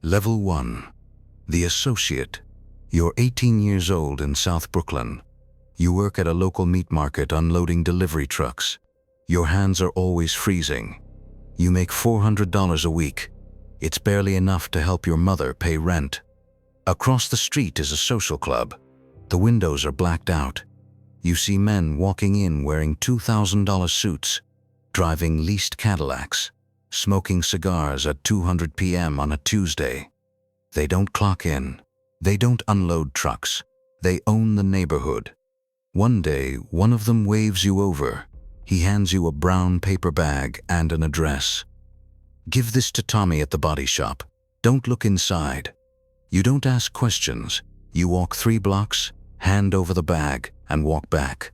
Level 1. The Associate. You're 18 years old in South Brooklyn. You work at a local meat market unloading delivery trucks. Your hands are always freezing. You make $400 a week. It's barely enough to help your mother pay rent. Across the street is a social club. The windows are blacked out. You see men walking in wearing $2,000 suits, driving leased Cadillacs, smoking cigars at 200 p.m. on a Tuesday. They don't clock in. They don't unload trucks. They own the neighborhood. One day, one of them waves you over. He hands you a brown paper bag and an address. Give this to Tommy at the body shop. Don't look inside. You don't ask questions. You walk 3 blocks, hand over the bag, and walk back.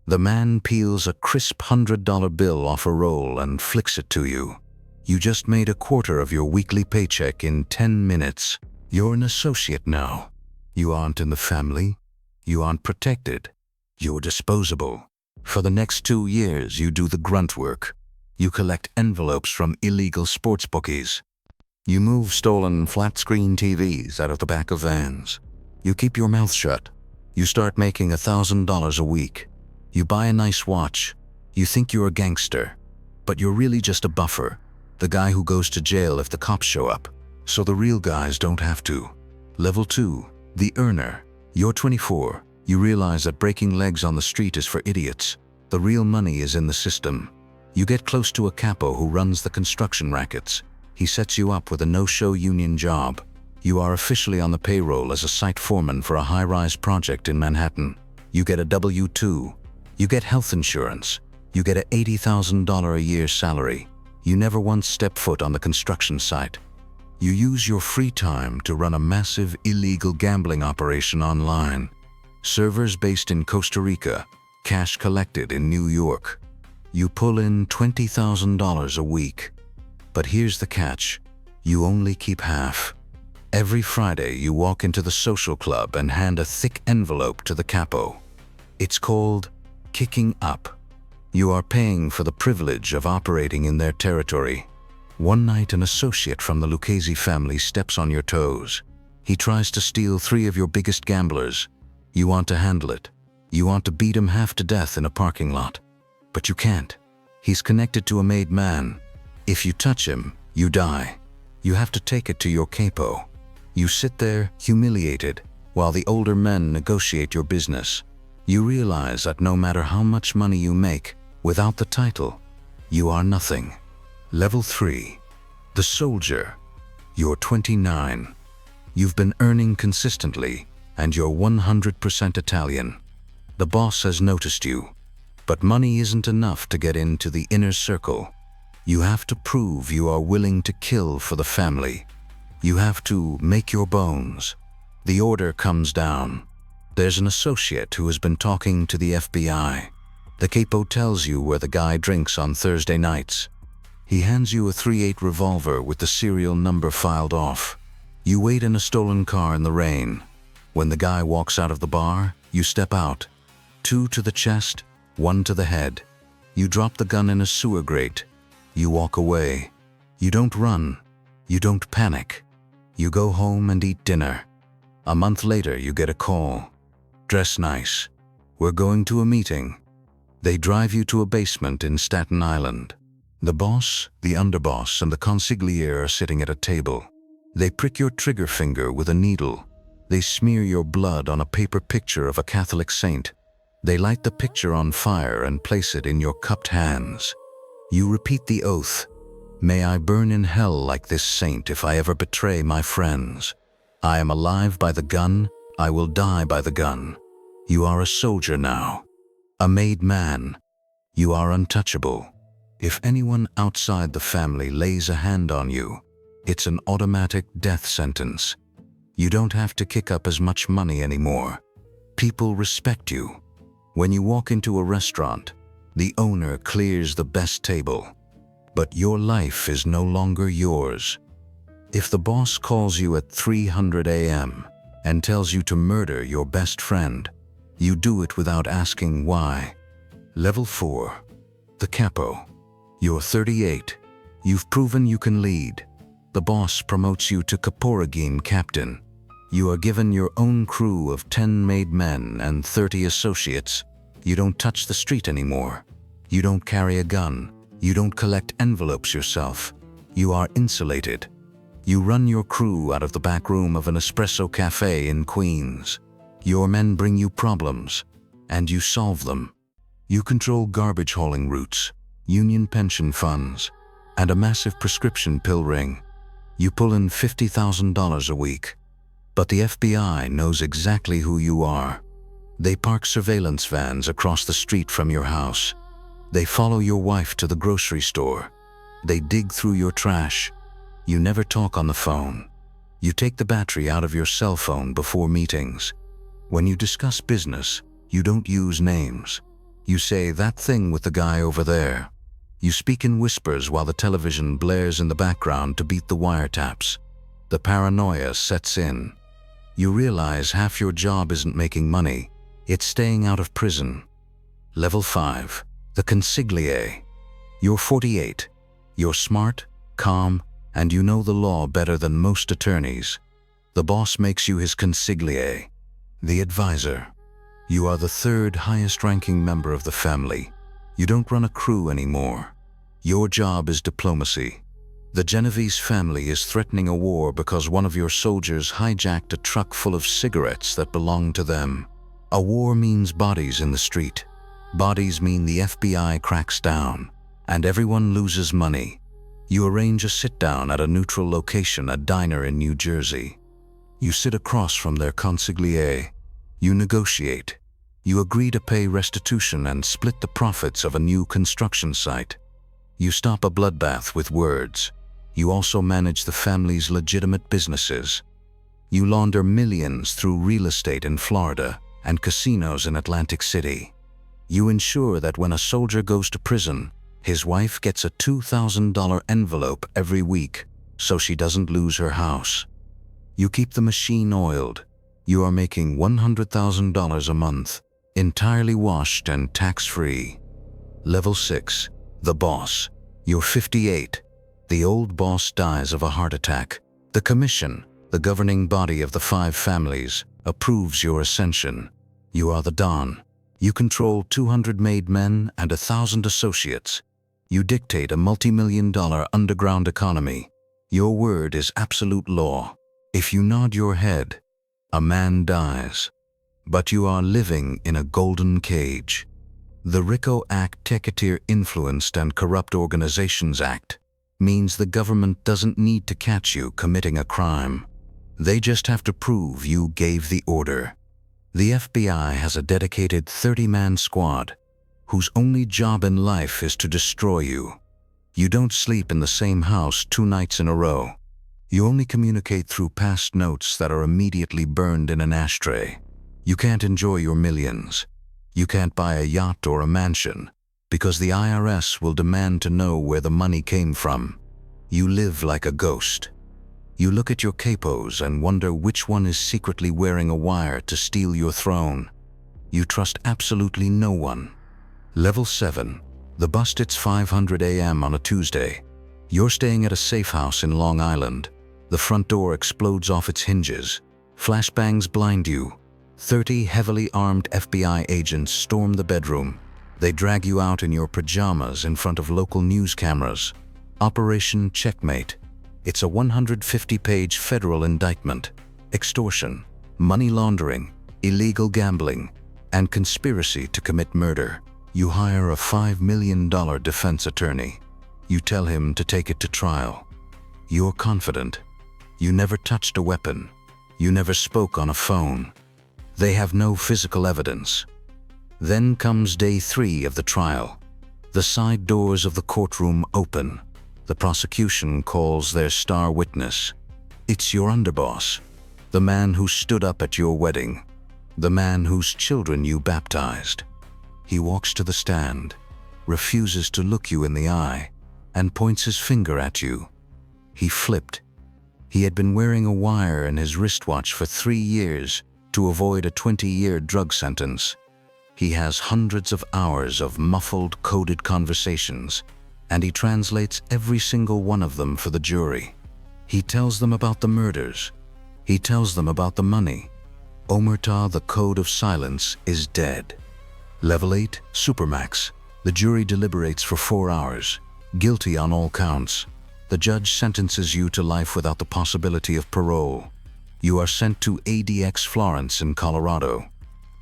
The man peels a crisp $100 bill off a roll and flicks it to you. You just made a quarter of your weekly paycheck in 10 minutes. You're an associate now. You aren't in the family. You aren't protected. You're disposable. For the next 2 years, you do the grunt work. You collect envelopes from illegal sports bookies. You move stolen flat-screen TVs out of the back of vans. You keep your mouth shut. You start making $1,000 a week. You buy a nice watch. You think you're a gangster, but you're really just a buffer, the guy who goes to jail if the cops show up, so the real guys don't have to. Level 2, the earner. You're 24. You realize that breaking legs on the street is for idiots. The real money is in the system. You get close to a capo who runs the construction rackets. He sets you up with a no-show union job. You are officially on the payroll as a site foreman for a high-rise project in Manhattan. You get a W-2. You get health insurance. You get an $80,000 a year salary. You never once step foot on the construction site. You use your free time to run a massive illegal gambling operation online. Servers based in Costa Rica, cash collected in New York. You pull in $20,000 a week. But here's the catch. You only keep half. Every Friday, you walk into the social club and hand a thick envelope to the capo. It's called kicking up. You are paying for the privilege of operating in their territory. One night, an associate from the Lucchese family steps on your toes. He tries to steal 3 of your biggest gamblers. You want to handle it. You want to beat him half to death in a parking lot. But you can't. He's connected to a made man. If you touch him, you die. You have to take it to your capo. You sit there, humiliated, while the older men negotiate your business. You realize that no matter how much money you make, without the title, you are nothing. Level 3. The Soldier. You're 29. You've been earning consistently, and you're 100% Italian. The boss has noticed you. But money isn't enough to get into the inner circle. You have to prove you are willing to kill for the family. You have to make your bones. The order comes down. There's an associate who has been talking to the FBI. The capo tells you where the guy drinks on Thursday nights. He hands you a .38 revolver with the serial number filed off. You wait in a stolen car in the rain. When the guy walks out of the bar, you step out. 2 to the chest, 1 to the head. You drop the gun in a sewer grate. You walk away. You don't run. You don't panic. You go home and eat dinner. A month later, you get a call. Dress nice. We're going to a meeting. They drive you to a basement in Staten Island. The boss, the underboss, and the consigliere are sitting at a table. They prick your trigger finger with a needle. They smear your blood on a paper picture of a Catholic saint. They light the picture on fire and place it in your cupped hands. You repeat the oath. May I burn in hell like this saint if I ever betray my friends. I am alive by the gun. I will die by the gun. You are a soldier now. A made man. You are untouchable. If anyone outside the family lays a hand on you, it's an automatic death sentence. You don't have to kick up as much money anymore. People respect you. When you walk into a restaurant, the owner clears the best table. But your life is no longer yours. If the boss calls you at 300 a.m. and tells you to murder your best friend, you do it without asking why. Level 4. The Capo. You're 38. You've proven you can lead. The boss promotes you to Kaporagine captain. You are given your own crew of 10 made men and 30 associates. You don't touch the street anymore. You don't carry a gun. You don't collect envelopes yourself. You are insulated. You run your crew out of the back room of an espresso cafe in Queens. Your men bring you problems, and you solve them. You control garbage hauling routes, union pension funds, and a massive prescription pill ring. You pull in $50,000 a week. But the FBI knows exactly who you are. They park surveillance vans across the street from your house. They follow your wife to the grocery store. They dig through your trash. You never talk on the phone. You take the battery out of your cell phone before meetings. When you discuss business, you don't use names. You say that thing with the guy over there. You speak in whispers while the television blares in the background to beat the wiretaps. The paranoia sets in. You realize half your job isn't making money, it's staying out of prison. Level 5, the consigliere. You're 48. You're smart, calm, and you know the law better than most attorneys. The boss makes you his consigliere, the advisor. You are the third highest-ranking member of the family. You don't run a crew anymore. Your job is diplomacy. The Genovese family is threatening a war because one of your soldiers hijacked a truck full of cigarettes that belonged to them. A war means bodies in the street. Bodies mean the FBI cracks down, and everyone loses money. You arrange a sit-down at a neutral location, a diner in New Jersey. You sit across from their consigliere. You negotiate. You agree to pay restitution and split the profits of a new construction site. You stop a bloodbath with words. You also manage the family's legitimate businesses. You launder millions through real estate in Florida and casinos in Atlantic City. You ensure that when a soldier goes to prison, his wife gets a $2,000 envelope every week so she doesn't lose her house. You keep the machine oiled. You are making $100,000 a month, entirely washed and tax-free. Level 6, the boss. You're 58. The old boss dies of a heart attack. The commission, the governing body of the 5 families, approves your ascension. You are the Don. You control 200 made men and 1,000 associates. You dictate a multi-million-dollar underground economy. Your word is absolute law. If you nod your head, a man dies. But you are living in a golden cage. The RICO Act, Teketir Influenced and Corrupt Organizations Act, means the government doesn't need to catch you committing a crime. They just have to prove you gave the order. The FBI has a dedicated 30-man squad whose only job in life is to destroy you. You don't sleep in the same house 2 nights in a row. You only communicate through past notes that are immediately burned in an ashtray. You can't enjoy your millions. You can't buy a yacht or a mansion, because the IRS will demand to know where the money came from. You live like a ghost. You look at your capos and wonder which one is secretly wearing a wire to steal your throne. You trust absolutely no one. Level 7. The bust. It's 5:00 a.m. on a Tuesday. You're staying at a safe house in Long Island. The front door explodes off its hinges. Flashbangs blind you. 30 heavily armed FBI agents storm the bedroom. They drag you out in your pajamas in front of local news cameras. Operation Checkmate. It's a 150-page federal indictment. Extortion, money laundering, illegal gambling, and conspiracy to commit murder. You hire a $5 million defense attorney. You tell him to take it to trial. You're confident. You never touched a weapon. You never spoke on a phone. They have no physical evidence. Then comes day 3 of the trial. The side doors of the courtroom open. The prosecution calls their star witness. It's your underboss, the man who stood up at your wedding, the man whose children you baptized. He walks to the stand, refuses to look you in the eye, and points his finger at you. He flipped. He had been wearing a wire in his wristwatch for 3 years to avoid a 20-year drug sentence. He has hundreds of hours of muffled, coded conversations, and he translates every single one of them for the jury. He tells them about the murders. He tells them about the money. Omerta, the code of silence, is dead. Level 8, Supermax. The jury deliberates for 4 hours. Guilty on all counts. The judge sentences you to life without the possibility of parole. You are sent to ADX Florence in Colorado,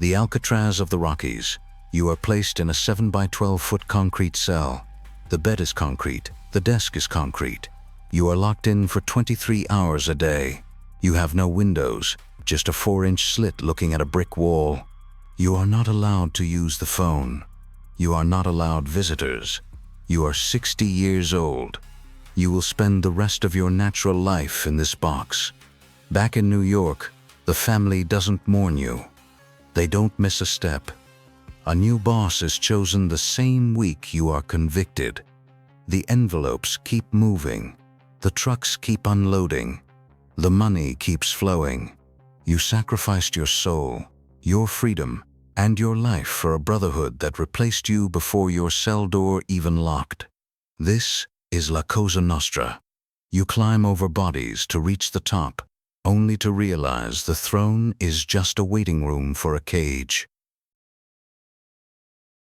the Alcatraz of the Rockies. You are placed in a 7 by 12-foot concrete cell. The bed is concrete. The desk is concrete. You are locked in for 23 hours a day. You have no windows, just a 4-inch slit looking at a brick wall. You are not allowed to use the phone. You are not allowed visitors. You are 60 years old. You will spend the rest of your natural life in this box. Back in New York, the family doesn't mourn you. They don't miss a step. A new boss is chosen the same week you are convicted. The envelopes keep moving. The trucks keep unloading. The money keeps flowing. You sacrificed your soul, your freedom, and your life for a brotherhood that replaced you before your cell door even locked. This is La Cosa Nostra. You climb over bodies to reach the top, only to realize the throne is just a waiting room for a cage.